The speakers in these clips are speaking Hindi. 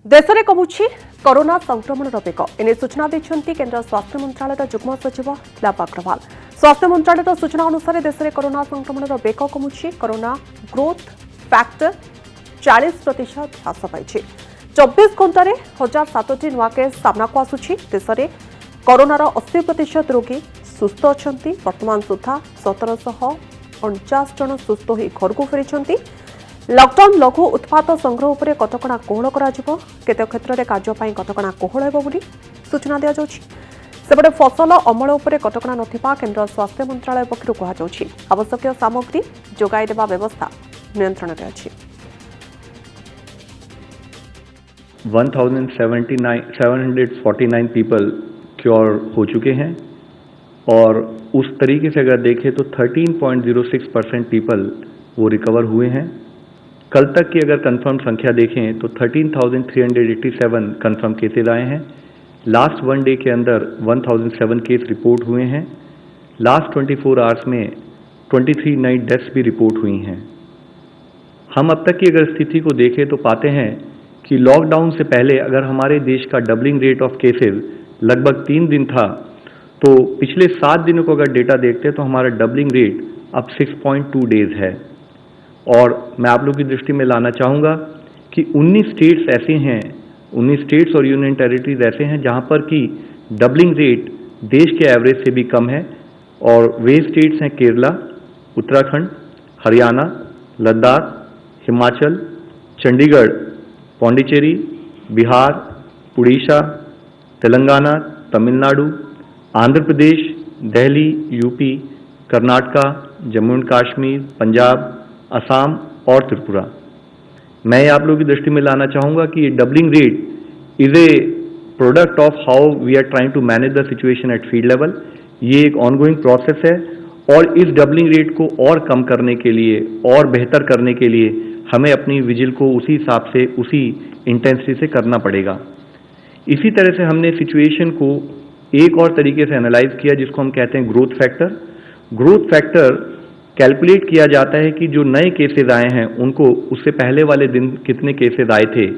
देश में कमुछि कोरोना संक्रमण बेग एने सूचना देते केन्द्र स्वास्थ्य मंत्रालय जुग्म सचिव लव अग्रवाल। स्वास्थ्य मंत्रालय सूचना अनुसार देश में कोरोना संक्रमण बेग कमुछि। कोरोना ग्रोथ फैक्टर 40% ह्रास पाई। 24 घंटे 1007टी नुआ केस सामना को आसुछि। देश में कोरोनार 80% रोगी सुस्थ अछंती। वर्तमान सुधा 1749 जन सुस्थ होई घर को फेरी। लॉकडाउन लघु उत्पाद संग्रह उपरे कटकणा कोहल कराजिबो। केते क्षेत्र में कार्य कटकणा कोहल हेबो बोली सूचना दिया जाउछि। सेपटे फसल अमल उपरे कटकणा नथिबा केन्द्र स्वास्थ्य मंत्रालय पक्षरु कहा जाउछि। आवश्यक सामग्री जोगाई देबा व्यवस्था नियंत्रण में अछि। 749 पीपल क्योर हो चुके हैं और उस तरीके से अगर देखें तो 13.06% पीपल वो रिकवर हुए हैं। कल तक की अगर कंफर्म संख्या देखें तो 13,387 कंफर्म केसेज आए हैं। लास्ट वन डे के अंदर 1007 केस रिपोर्ट हुए हैं। लास्ट 24 आवर्स में 23 नई डेथ्स भी रिपोर्ट हुई हैं। हम अब तक की अगर स्थिति को देखें तो पाते हैं कि लॉकडाउन से पहले अगर हमारे देश का डबलिंग रेट ऑफ केसेज लगभग 3 दिन था, तो पिछले 7 दिनों को अगर डेटा देखते तो हमारा डबलिंग रेट अब 6.2 डेज है। और मैं आप लोगों की दृष्टि में लाना चाहूँगा कि 19 स्टेट्स ऐसे हैं, 19 स्टेट्स और यूनियन टेरिटरीज ऐसे हैं जहाँ पर कि डबलिंग रेट देश के एवरेज से भी कम है। और वे स्टेट्स हैं केरला, उत्तराखंड, हरियाणा, लद्दाख, हिमाचल, चंडीगढ़, पौंडीचेरी, बिहार, उड़ीसा, तेलंगाना, तमिलनाडु, आंध्र प्रदेश, दिल्ली, यूपी, कर्नाटका, जम्मू एंड कश्मीर, पंजाब, असम और त्रिपुरा। मैं आप लोगों की दृष्टि में लाना चाहूँगा कि ये doubling rate is a product of how we are trying to manage the situation at field level. ये एक ऑनगोइंग प्रोसेस है और इस डबलिंग रेट को और कम करने के लिए और बेहतर करने के लिए हमें अपनी विजिल को उसी हिसाब से, उसी इंटेंसिटी से करना पड़ेगा। इसी तरह से हमने सिचुएशन को एक और तरीके से एनालाइज किया जिसको हम कहते हैं growth factor. Growth factor calculate किया जाता है कि जो नए केसेज आए हैं उनको उससे पहले वाले दिन कितने केसेज आए थे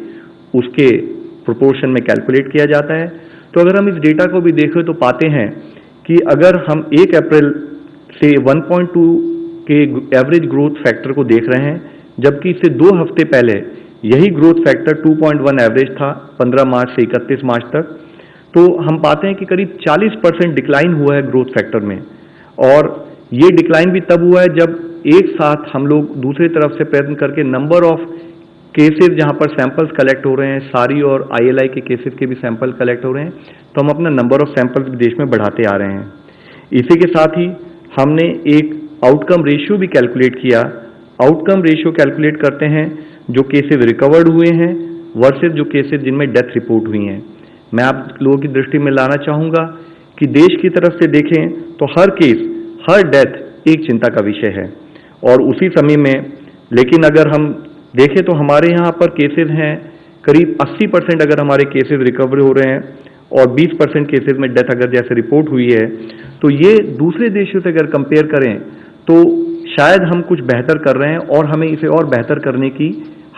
उसके प्रोपोर्शन में कैलकुलेट किया जाता है। तो अगर हम इस डेटा को भी देखें तो पाते हैं कि अगर हम 1 अप्रैल से 1.2 के एवरेज ग्रोथ फैक्टर को देख रहे हैं, जबकि इससे 2 हफ्ते पहले यही ग्रोथ फैक्टर 2.1 एवरेज था 15 मार्च से 31 मार्च तक, तो हम पाते हैं कि करीब 40% डिक्लाइन हुआ है ग्रोथ फैक्टर में। और ये डिक्लाइन भी तब हुआ है जब एक साथ हम लोग दूसरी तरफ से प्रयत्न करके नंबर ऑफ केसेस जहां पर सैंपल्स कलेक्ट हो रहे हैं, सारी और ILI के केसेस के भी सैंपल कलेक्ट हो रहे हैं, तो हम अपना नंबर ऑफ सैंपल्स भी देश में बढ़ाते आ रहे हैं। इसी के साथ ही हमने एक आउटकम रेशियो भी कैलकुलेट किया। आउटकम रेशियो कैलकुलेट करते हैं जो केसेज रिकवर्ड हुए हैं वर्सेज जो केसेज जिनमें डेथ रिपोर्ट हुई हैं। मैं आप लोगों की दृष्टि में लाना चाहूँगा कि देश की तरफ से देखें तो हर केस, हर डेथ एक चिंता का विषय है। और उसी समय में लेकिन अगर हम देखें तो हमारे यहाँ पर केसेस हैं करीब 80% अगर हमारे केसेस रिकवर हो रहे हैं और 20% केसेस में डेथ अगर जैसे रिपोर्ट हुई है, तो ये दूसरे देशों से अगर कंपेयर करें तो शायद हम कुछ बेहतर कर रहे हैं और हमें इसे और बेहतर करने की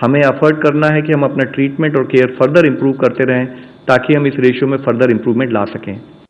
हमें एफर्ट करना है कि हम अपना ट्रीटमेंट और केयर फर्दर इंप्रूव करते रहें ताकि हम इस रेशियो में फर्दर इंप्रूवमेंट ला सकें।